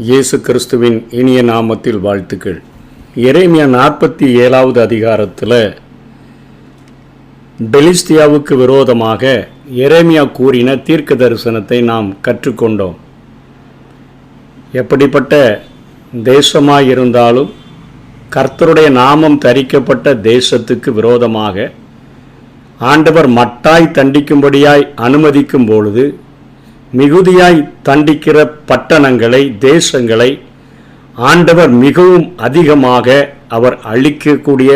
இயேசு கிறிஸ்துவின் இனிய நாமத்தில் வாழ்த்துக்கள். எரேமியா 47வது அதிகாரத்தில் பெலிஸ்தியாவுக்கு விரோதமாக எரேமியா கூறின தீர்க்க தரிசனத்தை நாம் கற்றுக்கொண்டோம். எப்படிப்பட்ட தேசமாயிருந்தாலும் கர்த்தருடைய நாமம் தரிக்கப்பட்ட தேசத்துக்கு விரோதமாக ஆண்டவர் மட்டாய் தண்டிக்கும்படியாய் அனுமதிக்கும் பொழுது மிகுதியாய் தண்டிக்கிற பட்டணங்களை, தேசங்களை ஆண்டவர் மிகவும் அதிகமாக அவர் அழிக்கக்கூடிய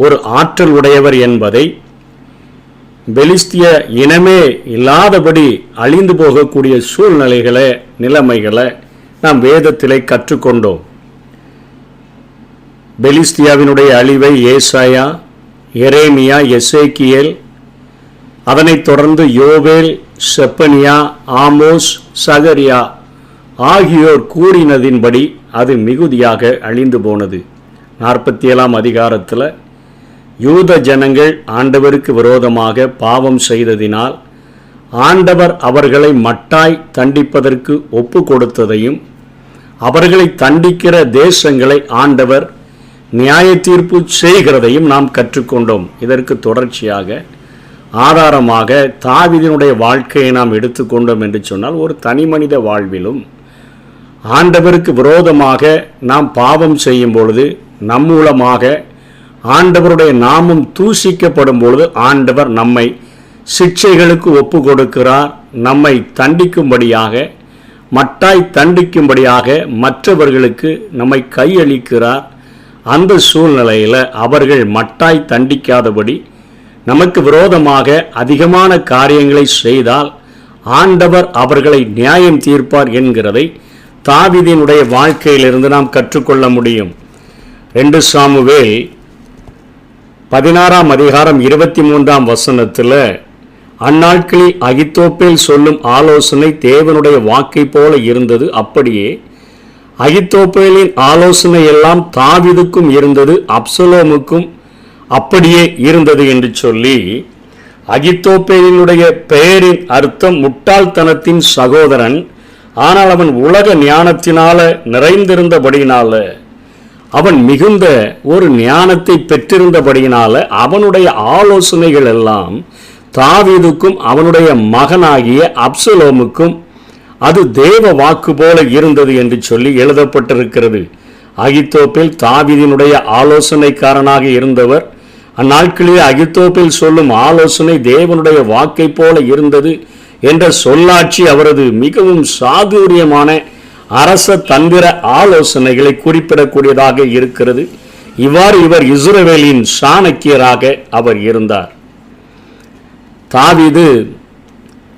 ஒரு ஆற்றல் உடையவர் என்பதை, பெலிஸ்திய இனமே இல்லாதபடி அழிந்து போகக்கூடிய சூழ்நிலைகளை, நிலைமைகளை நாம் வேதத்திலே கற்றுக்கொண்டோம். பெலிஸ்தியாவினுடைய அழிவை ஏசாயா, எரேமியா, எசேக்கியேல், அதனைத் தொடர்ந்து யோவேல், செப்பனியா, ஆமோஸ், சகரியா ஆகியோர் கூறினதின்படி அது மிகுதியாக அழிந்து போனது. 47ஆம் அதிகாரத்தில் யூத ஜனங்கள் ஆண்டவருக்கு விரோதமாக பாவம் செய்ததினால் ஆண்டவர் அவர்களை மட்டாய் தண்டிப்பதற்கு ஒப்பு கொடுத்ததையும், அவர்களை தண்டிக்கிற தேசங்களை ஆண்டவர் நியாய தீர்ப்பு செய்கிறதையும் நாம் கற்றுக்கொண்டோம். இதற்கு தொடர்ச்சியாக ஆதாரமாக தாவீதினுடைய வாழ்க்கையை நாம் எடுத்துக்கொண்டோம் என்று சொன்னால், ஒரு தனி மனித வாழ்விலும் ஆண்டவருக்கு விரோதமாக நாம் பாவம் செய்யும் பொழுது, நம் மூலமாக ஆண்டவருடைய நாமம் தூசிக்கப்படும் பொழுது ஆண்டவர் நம்மை சிக்ஷைகளுக்கு ஒப்பு கொடுக்கிறார். நம்மை தண்டிக்கும்படியாக, மட்டாய் தண்டிக்கும்படியாக மற்றவர்களுக்கு நம்மை கையளிக்கிறார். அந்த சூழ்நிலையில் அவர்கள் மட்டாய் தண்டிக்காதபடி நமக்கு விரோதமாக அதிகமான காரியங்களை செய்தால் ஆண்டவர் அவர்களை நியாயம் தீர்ப்பார் என்கிறதை தாவீதினுடைய வாழ்க்கையிலிருந்து நாம் கற்றுக்கொள்ள முடியும். 2 சாமுவேல் 16ஆம் அதிகாரம் 23ஆம் வசனத்தில், அந்நாட்களில் அகித்தோப்பேல் சொல்லும் ஆலோசனை தேவனுடைய வாக்கை போல இருந்தது, அப்படியே அகித்தோப்பேலின் ஆலோசனை எல்லாம் தாவீதுக்கும் இருந்தது, அப்சலோமுக்கும் அப்படியே இருந்தது என்று சொல்லி, அகித்தோப்பேலினுடைய பெயரின் அர்த்தம் முட்டாள்தனத்தின் சகோதரன், ஆனால் அவன் உலக ஞானத்தினால நிறைந்திருந்தபடியினால, அவன் மிகுந்த ஒரு ஞானத்தை பெற்றிருந்தபடியினால அவனுடைய ஆலோசனைகள் எல்லாம் தாவீதுக்கும் அவனுடைய மகனாகிய அப்சலோமுக்கும் அது தேவ வாக்கு போல இருந்தது என்று சொல்லி எழுதப்பட்டிருக்கிறது. அகித்தோப்பேல் தாவீதினுடைய ஆலோசனைக்காரனாக இருந்தவர். அந்நாட்களிலே அகித்தோப்பேல் சொல்லும் ஆலோசனை தேவனுடைய வாக்கை போல இருந்தது என்ற சொல்லாட்சி அவரது மிகவும் சாதுரியமான அரச தந்திர ஆலோசனைகளை குறிப்பிடக்கூடியதாக இருக்கிறது. இவ்வாறு இவர் இஸ்ரவேலின் சாணக்கியராக அவர் இருந்தார். தாவீது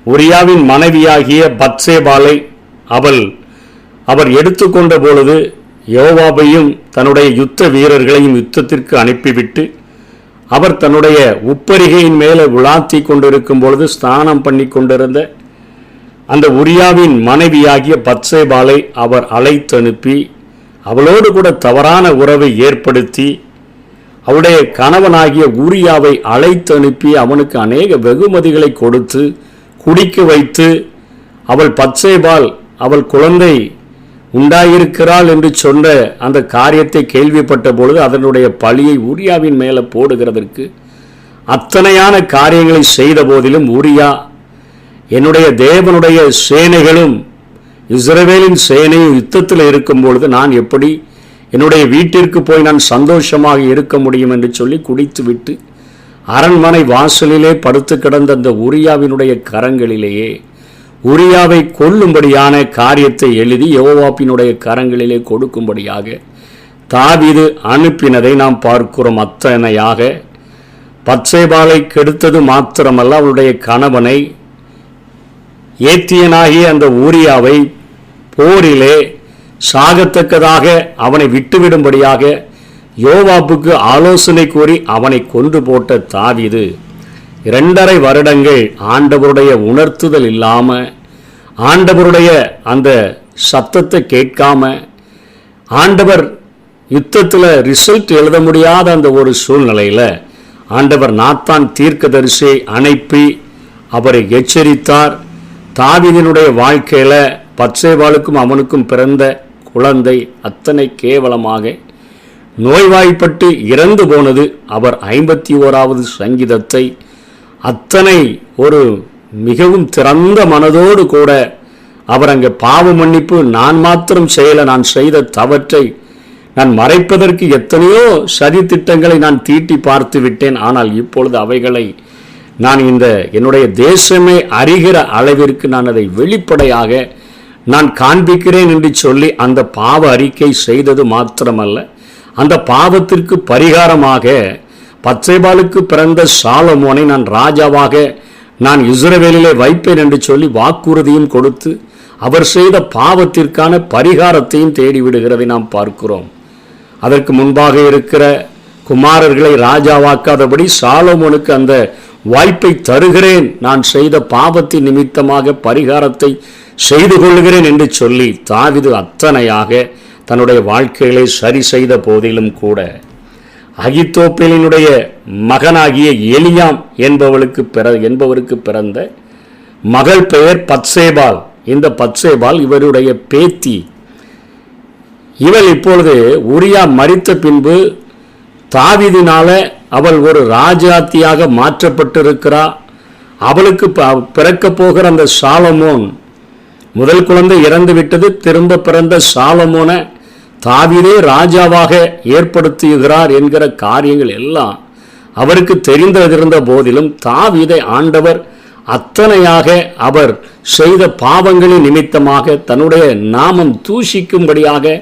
உரியாவின் மனைவியாகிய பத்சேபாலை அவர் எடுத்துக்கொண்ட பொழுது யோவாபையும் தன்னுடைய யுத்த வீரர்களையும் யுத்தத்திற்கு அனுப்பிவிட்டு, அவர் தன்னுடைய உப்பரிகையின் மேலே விளாத்தி கொண்டிருக்கும் பொழுது ஸ்நானம் பண்ணி கொண்டிருந்த அந்த உரியாவின் மனைவியாகிய பத்சேபாலை அவர் அழைத்தனுப்பி அவளோடு கூட தவறான உறவை ஏற்படுத்தி, அவளுடைய கணவனாகிய உரியாவை அழைத்தனுப்பி அவனுக்கு அநேக வெகுமதிகளை கொடுத்து குடிக்க வைத்து, பத்சேபால் அவள் குழந்தை உண்டாயிருக்கிறாள் என்று சொன்ன அந்த காரியத்தை கேள்விப்பட்ட பொழுது அதனுடைய பழியை உரியாவின் மேலே போடுகிறதற்கு அத்தனையான காரியங்களை செய்த போதிலும், உரியா என்னுடைய தேவனுடைய சேனைகளும் இஸ்ரவேலின் சேனையும் யுத்தத்தில் இருக்கும் பொழுது நான் எப்படி என்னுடைய வீட்டிற்கு போய் நான் சந்தோஷமாக இருக்க முடியும் என்று சொல்லி குடித்துவிட்டு அரண்மனை வாசலிலே படுத்து கிடந்த அந்த உரியாவினுடைய கரங்களிலேயே உரியாவை கொல்லும்படியான காரியத்தை எழுதி யோவாபினுடைய கரங்களிலே கொடுக்கும்படியாக தாவீது அனுப்பினதை நாம் பார்க்கிறோம். அத்தனையாக பத்சேபாலை கெடுத்தது மாத்திரமல்ல, அவளுடைய கணவனை ஏத்தியனாகிய அந்த ஊரியாவை போரிலே சாகத்தக்கதாக அவனை விட்டுவிடும்படியாக யோவாபுக்கு ஆலோசனை கூறி அவனை கொன்று போட்ட தாவீது 2.5 வருடங்கள் ஆண்டவருடைய உணர்த்துதல் இல்லாமல், ஆண்டவருடைய அந்த சத்தத்தை கேட்காம, ஆண்டவர் யுத்தத்தில் ரிசல்ட் எழுத முடியாத அந்த ஒரு சூழ்நிலையில் ஆண்டவர் நாத்தான் தீர்க்கதரிசியை அனுப்பி அவரை எச்சரித்தார். தாவீதினுடைய வாழ்க்கையில் பத்சேபாளுக்கும் அவனுக்கும் பிறந்த குழந்தை அத்தனை கேவலமாக நோய்வாய்ப்பட்டு இறந்து போனது. அவர் 51வது சங்கீதத்தை அத்தனை ஒரு மிகவும் திறந்த மனதோடு கூட அவர் அங்கே பாவ மன்னிப்பு, நான் மாத்திரம் செய்யலை, நான் செய்த தவற்றை நான் மறைப்பதற்கு எத்தனையோ சதி திட்டங்களை நான் தீட்டி பார்த்து விட்டேன், ஆனால் இப்பொழுது அவைகளை நான் இந்த என்னுடைய தேசமே அறிகிற அளவிற்கு நான் அதை வெளிப்படையாக நான் காண்பிக்கிறேன் என்று சொல்லி அந்த பாவ அறிக்கை செய்தது மாத்திரமல்ல, அந்த பாவத்திற்கு பரிகாரமாக பத்சேபாளுக்கு பிறந்த சாலமோனை நான் ராஜாவாக நான் இஸ்ரவேலிலே வைப்பேன் என்று சொல்லி வாக்குறுதியும் கொடுத்து அவர் செய்த பாவத்திற்கான பரிகாரத்தையும் தேடிவிடுகிறதை நாம் பார்க்கிறோம். அதற்கு முன்பாக இருக்கிற குமாரர்களை ராஜாவாக்காதபடி சாலமோனுக்கு அந்த வாய்ப்பை தருகிறேன், நான் செய்த பாவத்தின் நிமித்தமாக பரிகாரத்தை செய்து கொள்கிறேன் என்று சொல்லி தாவீது அத்தனையாக தன்னுடைய வாழ்க்கைகளை சரி செய்த போதிலும் கூட அகித்தோப்பேலினுடைய மகனாகிய எலியாம் என்பவருக்கு பிறந்த மகள் பெயர் பத்சேபாள். இந்த பத்சேபாள் இவருடைய பேத்தி. இவள் இப்பொழுது உரியா மரித்த பின்பு தாவீதினால அவள் ஒரு ராஜாத்தியாக மாற்றப்பட்டிருக்கிறாள். அவளுக்கு பிறக்க போகிற அந்த சாலமோன், முதல் குழந்தை இறந்து விட்டது, திரும்ப பிறந்த சாலமோனை தாவீதே ராஜாவாக ஏற்படுத்துகிறார் என்கிற காரியங்கள் எல்லாம் அவருக்கு தெரிந்திருந்த போதிலும் தாவீதை ஆண்டவர் அத்தனையாக அவர் செய்த பாவங்களின் நிமித்தமாக தன்னுடைய நாமம் தூஷிக்கும்படியாக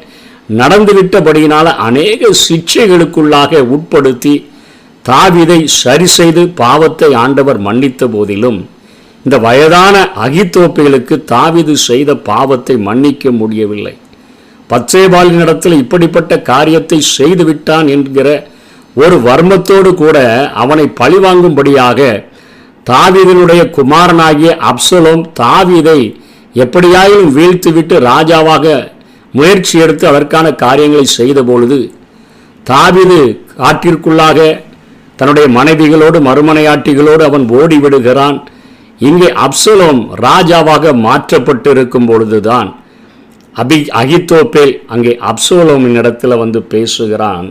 நடந்துவிட்டபடியினால அநேக சிக்ஷைகளுக்குள்ளாக உட்படுத்தி தாவீதை சரி செய்து பாவத்தை ஆண்டவர் மன்னித்த போதிலும் இந்த வயதான அகித்தோப்பேலுக்கு தாவீது செய்த பாவத்தை மன்னிக்க முடியவில்லை. பத்சேபாளினிடத்தில் இப்படிப்பட்ட காரியத்தை செய்துவிட்டான் என்கிற ஒரு வர்மத்தோடு கூட அவனை பழிவாங்கும்படியாக தாவீதினுடைய குமாரனாகிய அப்சலோம் தாவீதை எப்படியாயிலும் வீழ்த்துவிட்டு ராஜாவாக முயற்சி எடுத்து அதற்கான காரியங்களை செய்த பொழுது தாவீது காட்டிற்குள்ளாக தன்னுடைய மனைவிகளோடு மறுமனையாட்டிகளோடு அவன் ஓடிவிடுகிறான். இங்கே அப்சலோம் ராஜாவாக மாற்றப்பட்டு இருக்கும் பொழுதுதான் அகித்தோப்பேல் அங்கே அப்சலோமின் இடத்துல வந்து பேசுகிறான்.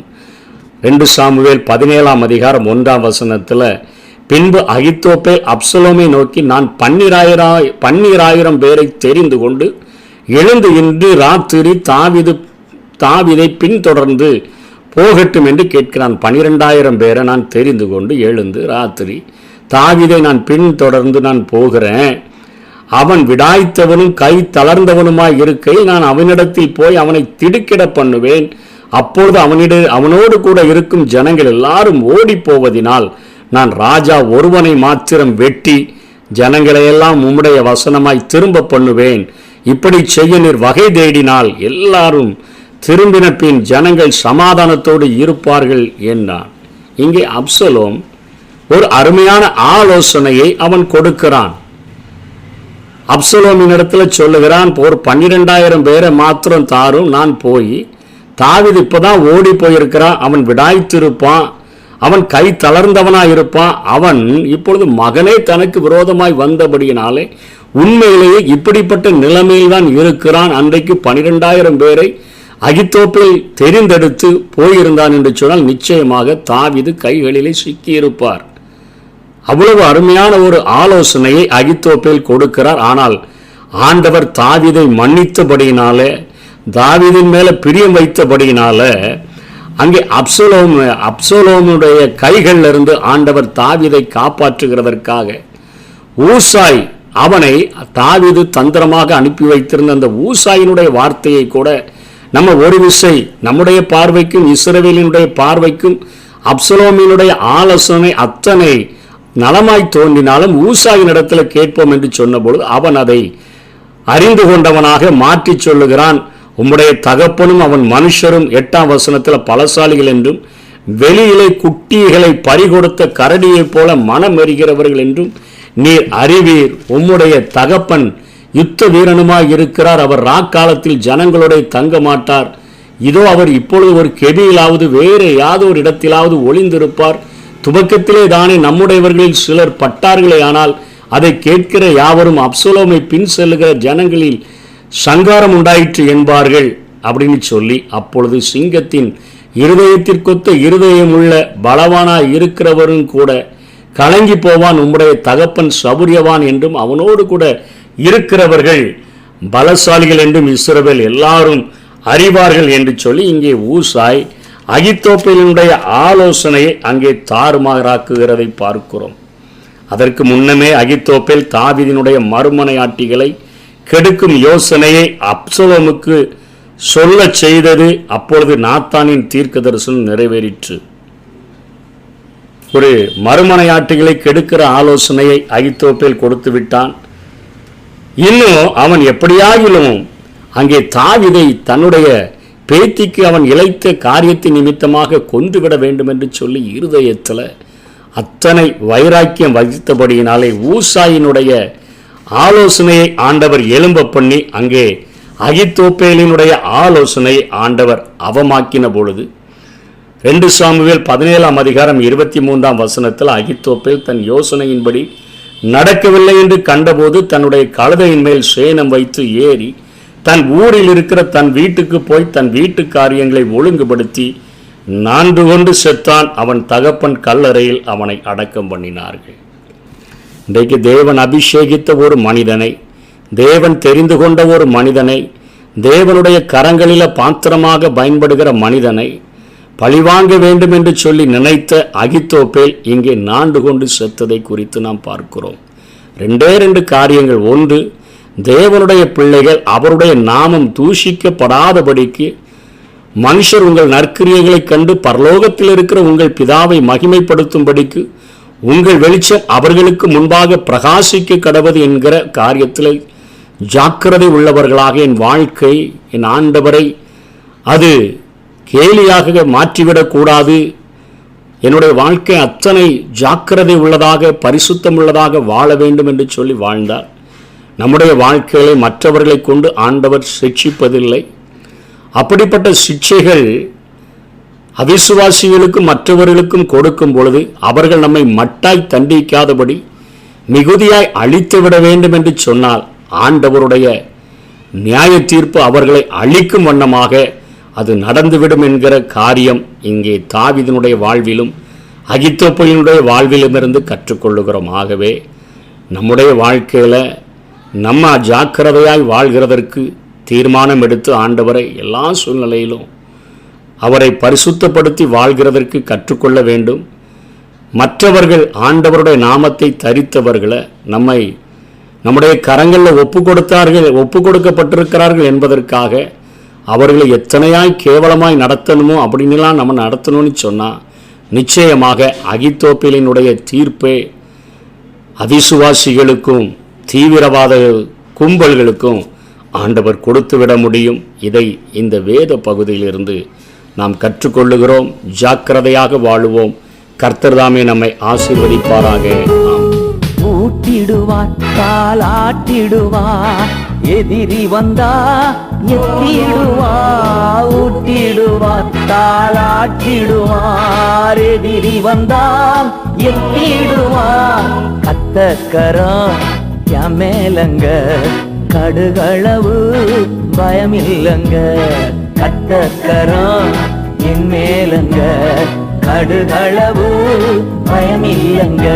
2 சாமுவேல் 17ஆம் அதிகாரம் 1ஆம் வசனத்தில், பின்பு அகித்தோப்பேல் அப்சலோமை நோக்கி, நான் 12,000 பேரை தெரிந்து கொண்டு எழுந்து இன்று ராத்திரி தாவீதை பின்தொடர்ந்து போகட்டும் என்று கேட்கிறான். 12,000 பேரை நான் தெரிந்து கொண்டு எழுந்து ராத்திரி தாவீதை நான் பின்தொடர்ந்து நான் போகிறேன். அவன் விடாய்த்தவனும் கை தளர்ந்தவனுமாய் இருக்கையில் நான் அவனிடத்தில் போய் அவனை திடுக்கிட பண்ணுவேன். அப்பொழுது அவனோடு கூட இருக்கும் ஜனங்கள் எல்லாரும் ஓடி போவதினால் நான் ராஜா ஒருவனை மாத்திரம் வெட்டி ஜனங்களையெல்லாம் உம்முடைய வசனமாய் திரும்ப பண்ணுவேன். இப்படி செய்ய நீர் வகை தேடினால் எல்லாரும் திரும்பின பின் ஜனங்கள் சமாதானத்தோடு இருப்பார்கள் என்றான். இங்கே அப்சலோம் ஒரு அருமையான ஆலோசனையை அவன் கொடுக்கிறான். அப்சலோமின் இடத்துல சொல்லுகிறான், ஒரு 12,000 பேரை மாத்திரம் தாரும், நான் போய் தாவீது இப்பதான் ஓடி போயிருக்கிறான், அவன் விடாய்த்திருப்பான், அவன் கை தளர்ந்தவனாய் இருப்பான், அவன் இப்பொழுது மகனே தனக்கு விரோதமாய் வந்தபடியினாலே உண்மையிலேயே இப்படிப்பட்ட நிலைமையில் தான் இருக்கிறான். அன்றைக்கு 12,000 பேரை அகித்தோப்பேல் தெரிந்தெடுத்து போயிருந்தான் என்று சொன்னால் நிச்சயமாக தாவீது கைகளிலே சிக்கியிருப்பார். அவ்வளவு அருமையான ஒரு ஆலோசனையை அகித்தோப்பேல் கொடுக்கிறார். ஆனால் ஆண்டவர் தாவீதை மன்னித்தபடியினால, தாவீதின் மேல பிரியம் வைத்தபடியினால அங்கே அப்சலோமுடைய கைகளில் இருந்து ஆண்டவர் தாவீதை காப்பாற்றுகிறதற்காக ஊசாய், அவனை தாவீது தந்திரமாக அனுப்பி வைத்திருந்த அந்த ஊசாயினுடைய வார்த்தையை கூட நம்ம ஒரு விசை நம்முடைய பார்வைக்கும் இஸ்ரவேலினுடைய பார்வைக்கும் அப்சலோமினுடைய ஆலோசனை அத்தனை நலமாய் தோன்றினாலும் ஊசாயின் இடத்துல கேட்போம் என்று சொன்னபொழுது அவன் அதை அறிந்து கொண்டவனாக மாற்றி சொல்லுகிறான். உம்முடைய தகப்பனும் அவன் மனுஷரும் 8ஆம் வசனத்தில் பலசாலிகள் என்றும் வெளியிலே குட்டிகளை பறிகொடுத்த கரடியைப் போல மனம் எறிகிறவர்கள் என்றும் நீர் அறிவீர். உம்முடைய தகப்பன் யுத்த வீரனுமாய் இருக்கிறார், அவர் ராக்காலத்தில் ஜனங்களோட தங்க மாட்டார். இதோ அவர் இப்பொழுது ஒரு கெபியிலாவது வேறு யாதோ ஒரு இடத்திலாவது ஒளிந்திருப்பார். துவக்கத்திலே தானே நம்முடையவர்களில் சிலர் பட்டார்களே, ஆனால் அதை கேட்கிற யாவரும் அப்சலோமை பின் செல்லுகிற ஜனங்களில் சங்காரம் உண்டாயிற்று என்பார்கள் அப்படின்னு சொல்லி, அப்பொழுது சிங்கத்தின் இருதயத்திற்கொத்த இருதயமுள்ள பலவானாய் இருக்கிறவரும் கூட கலங்கி போவான், உம்முடைய தகப்பன் சபுரியவான் என்றும் அவனோடு கூட இருக்கிறவர்கள் பலசாலிகள் என்றும் இஸ்ரவேல் எல்லாரும் அறிவார்கள் என்று சொல்லி இங்கே ஊசாய் அகித்தோப்பேலினுடைய ஆலோசனையை அங்கே தாறுமாறாக்குகிறதை பார்க்கிறோம். அதற்கு முன்னமே அகித்தோப்பேல் தாவீதினுடைய மறுமனையாட்டிகளை கெடுக்கும் யோசனையை அப்சலோமுக்கு சொல்ல செய்தது. அப்பொழுது நாத்தானின் தீர்க்க தரிசனம் நிறைவேறிற்று. ஒரு மறுமனையாட்டிகளை கெடுக்கிற ஆலோசனையை அகித்தோப்பேல் கொடுத்து விட்டான். இன்னும் அவன் எப்படியாகிலும் அங்கே தாவீதை தன்னுடைய பேத்திக்கு அவன் இழைத்த காரியத்தின் நிமித்தமாக கொன்றுவிட வேண்டும் என்று சொல்லி இருதயத்தில் அத்தனை வைராக்கியம் வகித்தபடியினாலே ஊசாயினுடைய ஆலோசனையை ஆண்டவர் எழும்ப பண்ணி அங்கே அகித்தோப்பேலினுடைய ஆலோசனையை ஆண்டவர் அவமாக்கின பொழுது 2 சாமுவேல் 17ஆம் அதிகாரம் 23ஆம் வசனத்தில் அகித்தோப்பேல் தன் யோசனையின்படி நடக்கவில்லை என்று கண்டபோது தன்னுடைய கழுதையின் மேல் சேணம் வைத்து ஏறி தன் ஊரில் இருக்கிற தன் வீட்டுக்கு போய் தன் வீட்டு காரியங்களை ஒழுங்குபடுத்தி 4 கொண்டு செத்தான். அவன் தகப்பன் கல்லறையில் அவனை அடக்கம் பண்ணினார்கள். இன்றைக்கு தேவன் அபிஷேகித்த ஒரு மனிதனை, தேவன் தெரிந்து கொண்ட ஒரு மனிதனை, தேவனுடைய கரங்களில் பாத்திரமாக பயன்படுகிற மனிதனை பழிவாங்க வேண்டும் என்று சொல்லி நினைத்த அகித்தோப்பேல் இங்கே 4 கொண்டு செத்ததை குறித்து நாம் பார்க்கிறோம். 2 காரியங்கள். ஒன்று, தேவனுடைய பிள்ளைகள் அவருடைய நாமம் தூஷிக்கப்படாதபடிக்கு மனுஷர் உங்கள் நற்கிரியைகளை கண்டு பரலோகத்தில் இருக்கிற உங்கள் பிதாவை மகிமைப்படுத்தும்படிக்கு உங்கள் வெளிச்சம் அவர்களுக்கு முன்பாக பிரகாசிக்க கடவது என்கிற காரியத்தில் ஜாக்கிரதை உள்ளவர்களாக என் வாழ்க்கை, என் ஆண்டவரை அது கேலியாக மாற்றிவிடக்கூடாது. என்னுடைய வாழ்க்கை அத்தனை ஜாக்கிரதை உள்ளதாக, பரிசுத்தம் உள்ளதாக வாழ வேண்டும் என்று சொல்லி வாழ்ந்தார். நம்முடைய வாழ்க்கைகளை மற்றவர்களை கொண்டு ஆண்டவர் சிட்சிப்பதில்லை. அப்படிப்பட்ட சிட்சைகள் அவிசுவாசிகளுக்கும் மற்றவர்களுக்கும் கொடுக்கும் பொழுது அவர்கள் நம்மை மட்டாய் தண்டிக்காதபடி மிகுதியாய் அழித்து விட வேண்டும் என்று சொன்னால் ஆண்டவருடைய நியாய தீர்ப்பு அவர்களை அழிக்கும் வண்ணமாக அது நடந்துவிடும் என்கிற காரியம் இங்கே தாவீதினுடைய வாழ்விலும் அகித்தோப்பேலினுடைய வாழ்விலுமிருந்து கற்றுக்கொள்ளுகிறோம். ஆகவே நம்முடைய வாழ்க்கையில் நம்ம ஜாக்கிரதையாய் வாழ்கிறதற்கு தீர்மானம் எடுத்து ஆண்டவரை எல்லா சூழ்நிலையிலும் அவரை பரிசுத்தப்படுத்தி வாழ்கிறதற்கு கற்றுக்கொள்ள வேண்டும். மற்றவர்கள் ஆண்டவருடைய நாமத்தை தரித்தவர்களை நம்முடைய கரங்களில் ஒப்பு கொடுக்கப்பட்டிருக்கிறார்கள் என்பதற்காக அவர்களை எத்தனையாய் கேவலமாய் நடத்தணுமோ அப்படின்லாம் நம்ம நடத்தணும்னு சொன்னால் நிச்சயமாக அகித்தோப்பேலினுடைய தீர்ப்பே அவிசுவாசிகளுக்கும் தீவிரவாத கும்பல்களுக்கும் ஆண்டவர் கொடுத்து விட முடியும். இதை இந்த வேத பகுதியிலிருந்து நாம் கற்றுக்கொள்ளுகிறோம். ஜாக்கிரதையாக வாழுவோம். கர்த்தர் தாமே நம்மை ஆசீர்வதிப்பாராக. ஊட்டிடுவார், தாலாட்டிடுவார், எதிரி வந்தா எத்திடுவார். ஊட்டிடுவார், தாலாட்டிடுவார், எதிரி வந்தா எத்திடுவார். கத்தக்கரம் மேலங்க, கடுகளவு பயமில்லங்க. கத்தக்கரம் என் மேலங்க, கடுகளவு பயமில்லங்க.